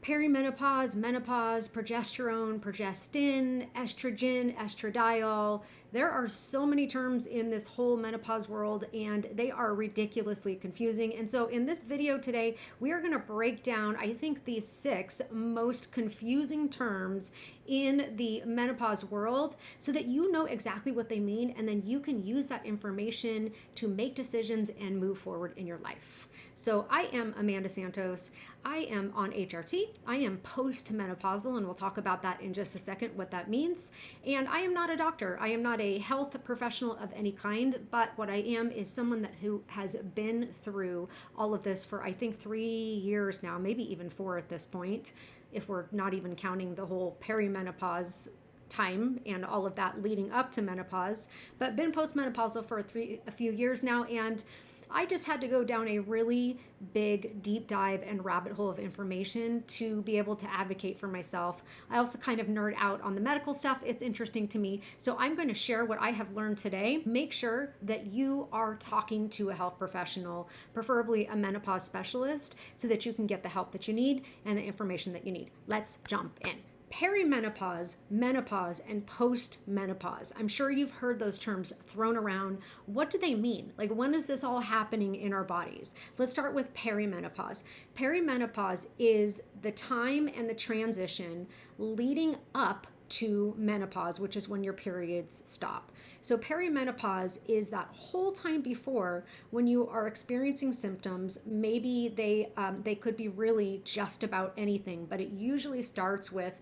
Perimenopause, menopause, progesterone, progestin, estrogen, estradiol. There are so many terms in this whole menopause world, and they are ridiculously confusing. And so in this video today, we are going to break down, I think, the 6 most confusing terms in the menopause world so that you know exactly what they mean, and then you can use that information to make decisions and move forward in your life. So I am Amanda Santos. I am on HRT. I am postmenopausal, and we'll talk about that in just a second, what that means. And I am not a doctor. I am not a health professional of any kind, but what I am is someone who has been through all of this for, I think, 3 years now, maybe even 4 at this point, if we're not even counting the whole perimenopause time and all of that leading up to menopause, but been postmenopausal for a few years now. And I just had to go down a really big deep dive and rabbit hole of information to be able to advocate for myself. I also kind of nerd out on the medical stuff. It's interesting to me. So I'm going to share what I have learned today. Make sure that you are talking to a health professional, preferably a menopause specialist, so that you can get the help that you need and the information that you need. Let's jump in. Perimenopause, menopause, and postmenopause. I'm sure you've heard those terms thrown around. What do they mean? Like, when is this all happening in our bodies? Let's start with perimenopause. Perimenopause is the time and the transition leading up to menopause, which is when your periods stop. So perimenopause is that whole time before when you are experiencing symptoms. Maybe they could be really just about anything, but it usually starts with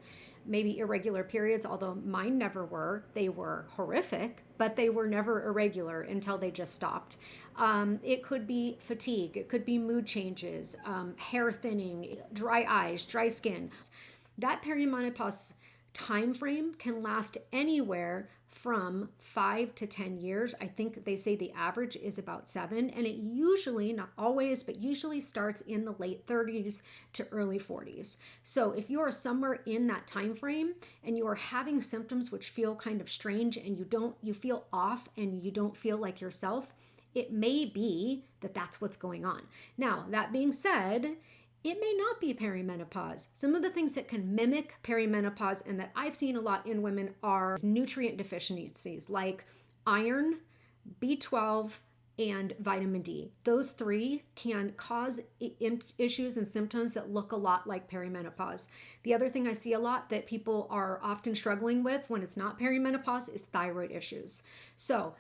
maybe irregular periods, although mine never were. They were horrific, but they were never irregular until they just stopped. It could be fatigue. It could be mood changes, hair thinning, dry eyes, dry skin. That perimenopause time frame can last anywhere from 5 to 10 years. I think they say the average is about 7, and it usually, not always, but usually starts in the late 30s to early 40s. So if you are somewhere in that time frame and you are having symptoms which feel kind of strange and you feel off and you don't feel like yourself, it may be that that's what's going on. Now, that being said, it may not be perimenopause. Some of the things that can mimic perimenopause and that I've seen a lot in women are nutrient deficiencies like iron, B12, and vitamin D. Those 3 can cause issues and symptoms that look a lot like perimenopause. The other thing I see a lot that people are often struggling with when it's not perimenopause is thyroid issues. So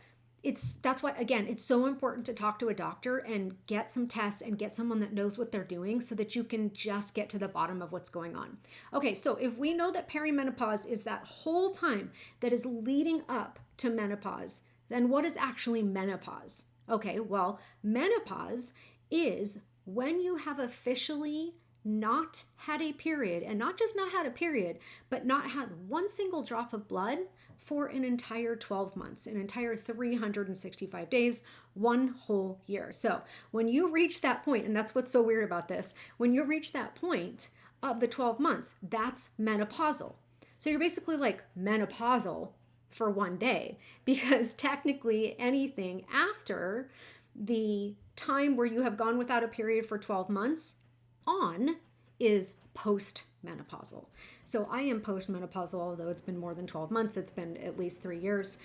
that's why, again, it's so important to talk to a doctor and get some tests and get someone that knows what they're doing so that you can just get to the bottom of what's going on. Okay, so if we know that perimenopause is that whole time that is leading up to menopause, then what is actually menopause? Okay, well, menopause is when you have officially not had a period, and not just not had a period, but not had one single drop of blood for an entire 12 months, an entire 365 days, one whole year. So when you reach that point, and that's what's so weird about this, when you reach that point of the 12 months, that's menopausal. So you're basically like menopausal for one day, because technically anything after the time where you have gone without a period for 12 months on is postmenopausal. So I am postmenopausal, although it's been more than 12 months. It's been at least 3 years.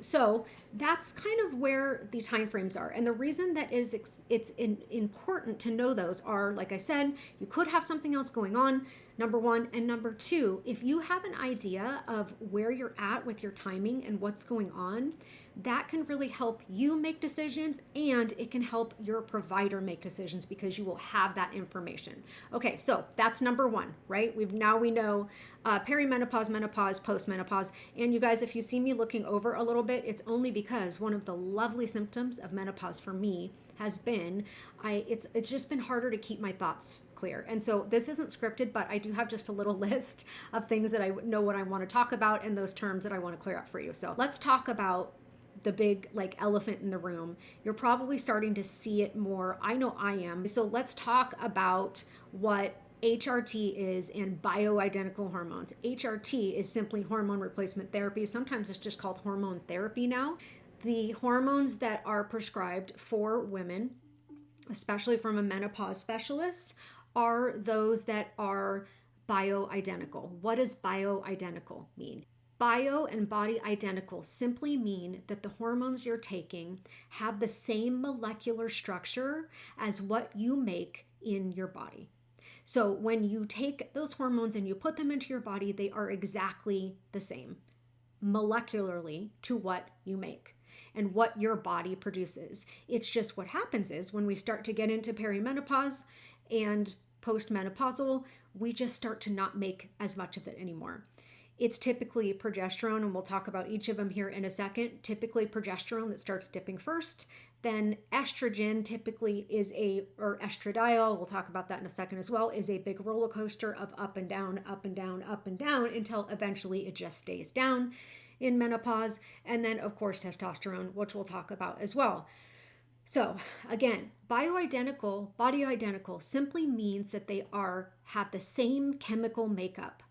So that's kind of where the timeframes are. And the reason that it's important to know those are, like I said, you could have something else going on, number 1. And number 2, if you have an idea of where you're at with your timing and what's going on, that can really help you make decisions, and it can help your provider make decisions because you will have that information. Okay, so that's number 1, right? We know perimenopause, menopause, postmenopause. And you guys, if you see me looking over a little bit, it's only because one of the lovely symptoms of menopause for me has been, it's just been harder to keep my thoughts clear. And so this isn't scripted, but I do have just a little list of things that I know what I want to talk about and those terms that I want to clear up for you. So let's talk about the big elephant in the room. You're probably starting to see it more. I know I am. So let's talk about what HRT is and bioidentical hormones. HRT is simply hormone replacement therapy. Sometimes it's just called hormone therapy now. The hormones that are prescribed for women, especially from a menopause specialist, are those that are bioidentical. What does bioidentical mean? Bio and body identical simply mean that the hormones you're taking have the same molecular structure as what you make in your body. So when you take those hormones and you put them into your body, they are exactly the same molecularly to what you make and what your body produces. It's just what happens is when we start to get into perimenopause and postmenopausal, we just start to not make as much of it anymore. It's typically progesterone, and we'll talk about each of them here in a second. Typically progesterone that starts dipping first. Then estrogen typically is or estradiol, we'll talk about that in a second as well, is a big roller coaster of up and down, up and down, up and down until eventually it just stays down in menopause. And then of course testosterone, which we'll talk about as well. So again, bioidentical, body identical simply means that they have the same chemical makeup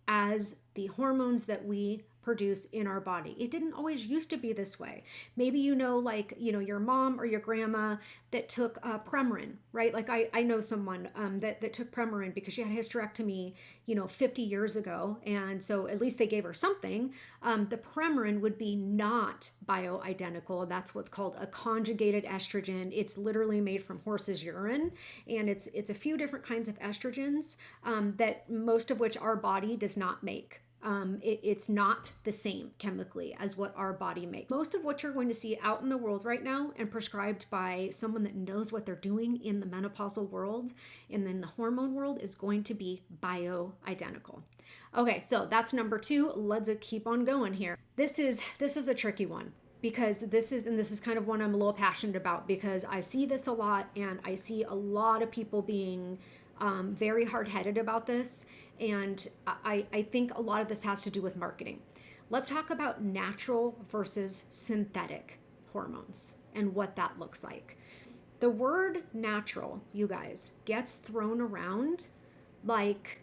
as the hormones that we produce in our body. It didn't always used to be this way. Maybe your mom or your grandma that took Premarin, right? Like I know someone that took Premarin because she had a hysterectomy, 50 years ago. And so at least they gave her something. The Premarin would be not bioidentical. That's what's called a conjugated estrogen. It's literally made from horse's urine. And it's a few different kinds of estrogens that most of which our body does not make. It's not the same chemically as what our body makes. Most of what you're going to see out in the world right now and prescribed by someone that knows what they're doing in the menopausal world and then the hormone world is going to be bioidentical. Okay, so that's number 2. Let's keep on going here. This is a tricky one because this is kind of one I'm a little passionate about because I see this a lot and I see a lot of people being very hard-headed about this. And I think a lot of this has to do with marketing. Let's talk about natural versus synthetic hormones and what that looks like. The word natural, you guys, gets thrown around like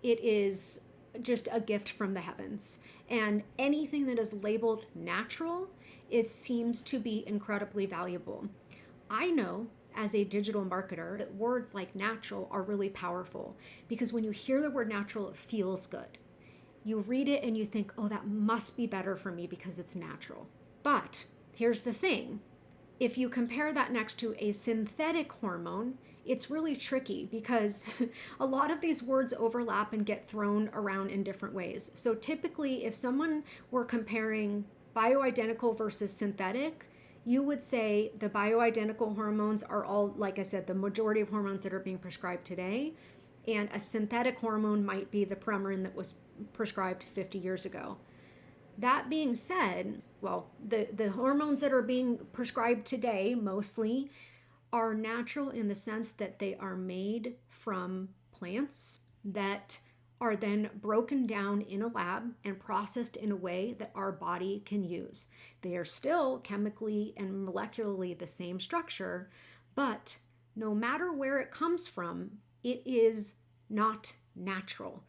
it is just a gift from the heavens. And anything that is labeled natural, it seems to be incredibly valuable. I know as a digital marketer that words like natural are really powerful because when you hear the word natural, it feels good. You read it and you think, oh, that must be better for me because it's natural. But here's the thing. If you compare that next to a synthetic hormone, it's really tricky because a lot of these words overlap and get thrown around in different ways. So typically, if someone were comparing bioidentical versus synthetic, you would say the bioidentical hormones are all, like I said, the majority of hormones that are being prescribed today. And a synthetic hormone might be the Premarin that was prescribed 50 years ago. That being said, well, the hormones that are being prescribed today mostly are natural in the sense that they are made from plants that are then broken down in a lab and processed in a way that our body can use. They are still chemically and molecularly the same structure, but no matter where it comes from, it is not natural.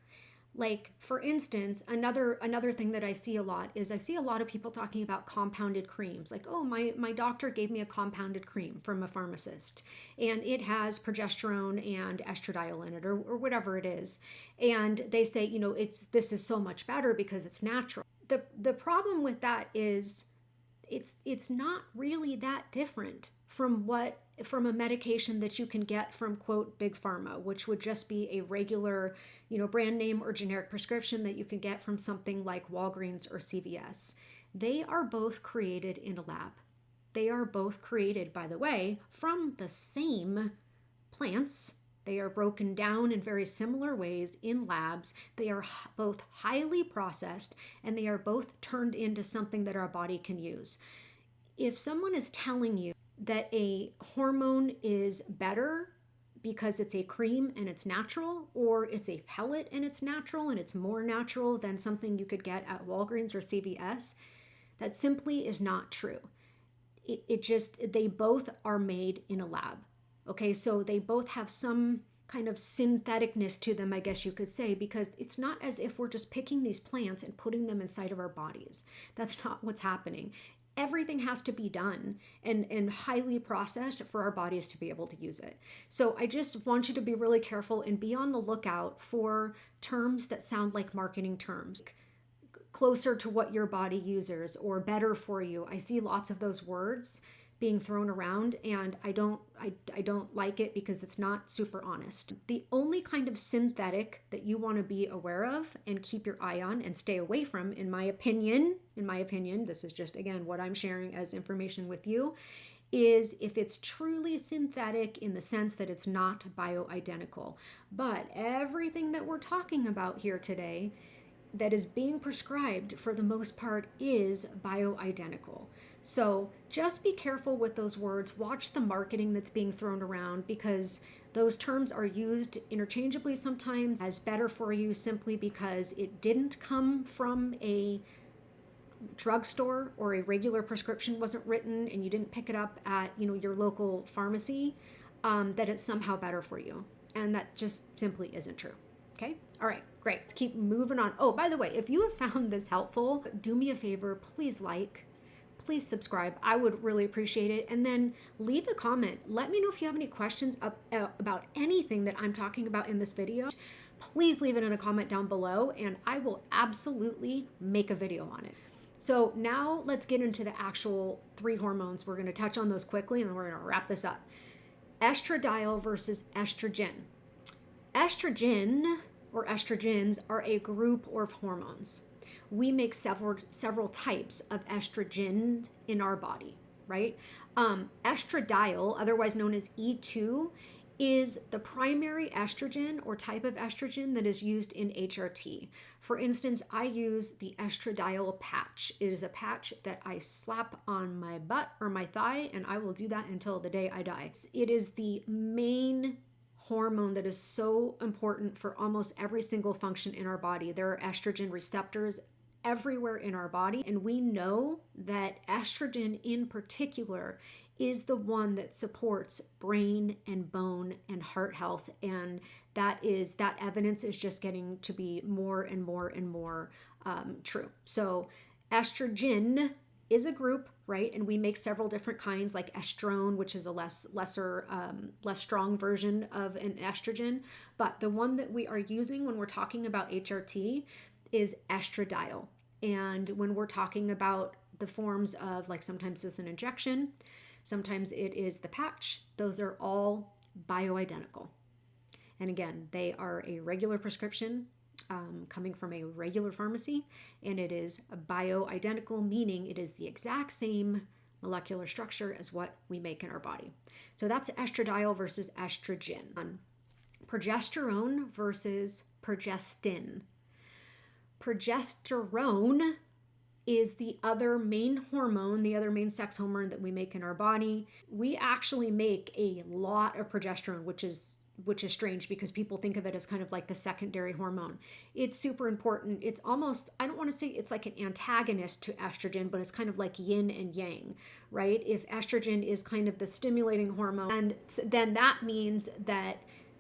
Like, for instance, another thing that I see a lot is I see a lot of people talking about compounded creams. Like, oh, my doctor gave me a compounded cream from a pharmacist, and it has progesterone and estradiol in it, or whatever it is. And they say, this is so much better because it's natural. The problem with that is it's not really that different from a medication that you can get from, quote, big pharma, which would just be a regular, brand name or generic prescription that you can get from something like Walgreens or CVS. They are both created in a lab. They are both created, by the way, from the same plants. They are broken down in very similar ways in labs. They are both highly processed, and they are both turned into something that our body can use. If someone is telling you that a hormone is better because it's a cream and it's natural, or it's a pellet and it's natural and it's more natural than something you could get at Walgreens or CVS, that simply is not true. They both are made in a lab. Okay, so they both have some kind of syntheticness to them, I guess you could say, because it's not as if we're just picking these plants and putting them inside of our bodies. That's not what's happening. everything has to be done and highly processed for our bodies to be able to use it. So I just want you to be really careful and be on the lookout for terms that sound like marketing terms, closer to what your body uses or better for you. I see lots of those words being thrown around, and I don't like it because it's not super honest. The only kind of synthetic that you want to be aware of and keep your eye on and stay away from, in my opinion, this is just, again, what I'm sharing as information with you, is if it's truly synthetic in the sense that it's not bioidentical. But everything that we're talking about here today that is being prescribed for the most part is bioidentical. So just be careful with those words. Watch the marketing that's being thrown around, because those terms are used interchangeably sometimes as better for you simply because it didn't come from a drugstore or a regular prescription wasn't written and you didn't pick it up at your local pharmacy, that it's somehow better for you. And that just simply isn't true. Okay? All right, great. Let's keep moving on. Oh, by the way, if you have found this helpful, do me a favor, please please subscribe. I would really appreciate it. And then leave a comment. Let me know if you have any questions about anything that I'm talking about in this video. Please leave it in a comment down below and I will absolutely make a video on it. So now let's get into the actual 3 hormones. We're going to touch on those quickly and then we're going to wrap this up. Estradiol versus estrogen. Estrogen or estrogens are a group of hormones. We make several types of estrogen in our body, right? Estradiol, otherwise known as E2, is the primary estrogen or type of estrogen that is used in HRT. For instance, I use the estradiol patch. It is a patch that I slap on my butt or my thigh, and I will do that until the day I die. It is the main hormone that is so important for almost every single function in our body. There are estrogen receptors everywhere in our body, and we know that estrogen in particular is the one that supports brain and bone and heart health, and that evidence is just getting to be more and more and more true. So estrogen is a group, right? And we make several different kinds, like estrone, which is a less strong version of an estrogen. But the one that we are using when we're talking about HRT is estradiol. And when we're talking about the forms of, like, sometimes it's an injection, sometimes it is the patch, those are all bioidentical. And again, they are a regular prescription coming from a regular pharmacy, and it is a bioidentical, meaning it is the exact same molecular structure as what we make in our body. So that's estradiol versus estrogen. Progesterone versus progestin. Progesterone is the other main hormone, the other main sex hormone that we make in our body. We actually make a lot of progesterone, which is strange because people think of it as kind of like the secondary hormone. It's super important. It's almost, I don't want to say it's like an antagonist to estrogen, but it's kind of like yin and yang, right? If estrogen is kind of the stimulating hormone, and then that means that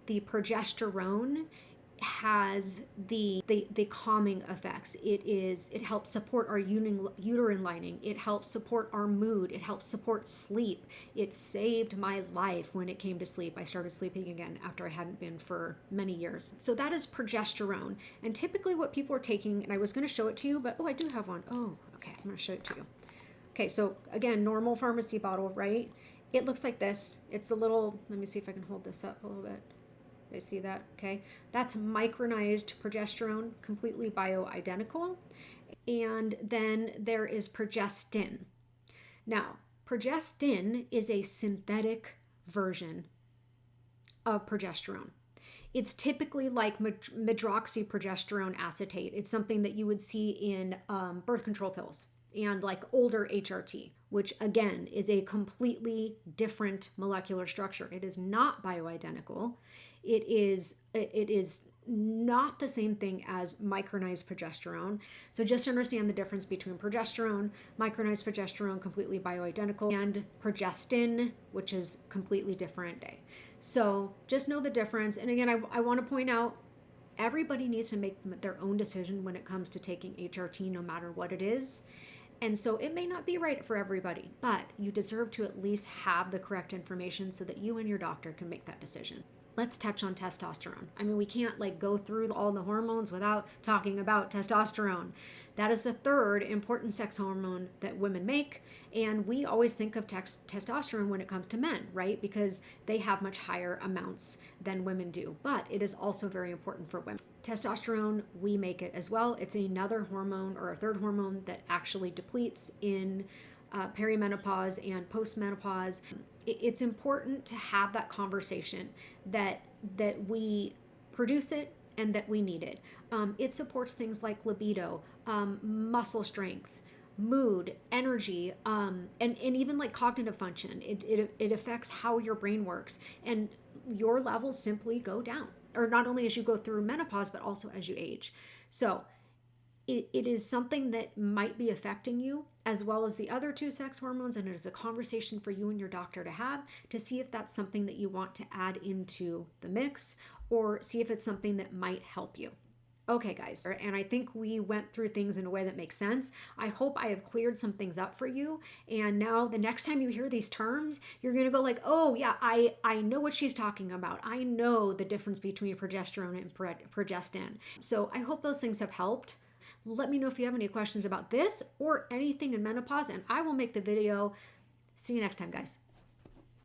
the progesterone has the calming effects. It helps support our uterine lining. It helps support our mood. It helps support sleep. It saved my life when it came to sleep. I started sleeping again after I hadn't been for many years. So that is progesterone. And typically what people are taking, and I was going to show it to you, but I do have one. Oh, okay, I'm going to show it to you. Okay, so again, normal pharmacy bottle, right? It looks like this. It's the little, let me see if I can hold this up a little bit. I see that, okay? That's micronized progesterone, completely bioidentical. And then there is progestin. Now, progestin is a synthetic version of progesterone. It's typically like medroxyprogesterone acetate. It's something that you would see in birth control pills and like older HRT, which again is a completely different molecular structure. It is not bioidentical. It is not the same thing as micronized progesterone. So just understand the difference between progesterone, micronized progesterone, completely bioidentical, and progestin, which is completely different. So just know the difference. And again, I want to point out, everybody needs to make their own decision when it comes to taking HRT, no matter what it is. And so it may not be right for everybody, but you deserve to at least have the correct information so that you and your doctor can make that decision. Let's touch on testosterone. I mean, we can't like go through all the hormones without talking about testosterone. That is the third important sex hormone that women make. And we always think of testosterone when it comes to men, right? Because they have much higher amounts than women do. But it is also very important for women. Testosterone, we make it as well. It's another hormone, or a third hormone, that actually depletes in perimenopause and postmenopause. It's important to have that conversation that we produce it and that we need it. It supports things like libido, muscle strength, mood, energy, and even like cognitive function. It affects how your brain works, and your levels simply go down, or not only as you go through menopause, but also as you age. So it is something that might be affecting you as well as the other two sex hormones, and it is a conversation for you and your doctor to have to see if that's something that you want to add into the mix, or see if it's something that might help you. Okay, guys, and I think we went through things in a way that makes sense. I hope I have cleared some things up for you, and now the next time you hear these terms, you're gonna go like, oh yeah, I know what she's talking about. I know the difference between progesterone and progestin. So I hope those things have helped. Let me know if you have any questions about this or anything in menopause, and I will make the video. See you next time, guys.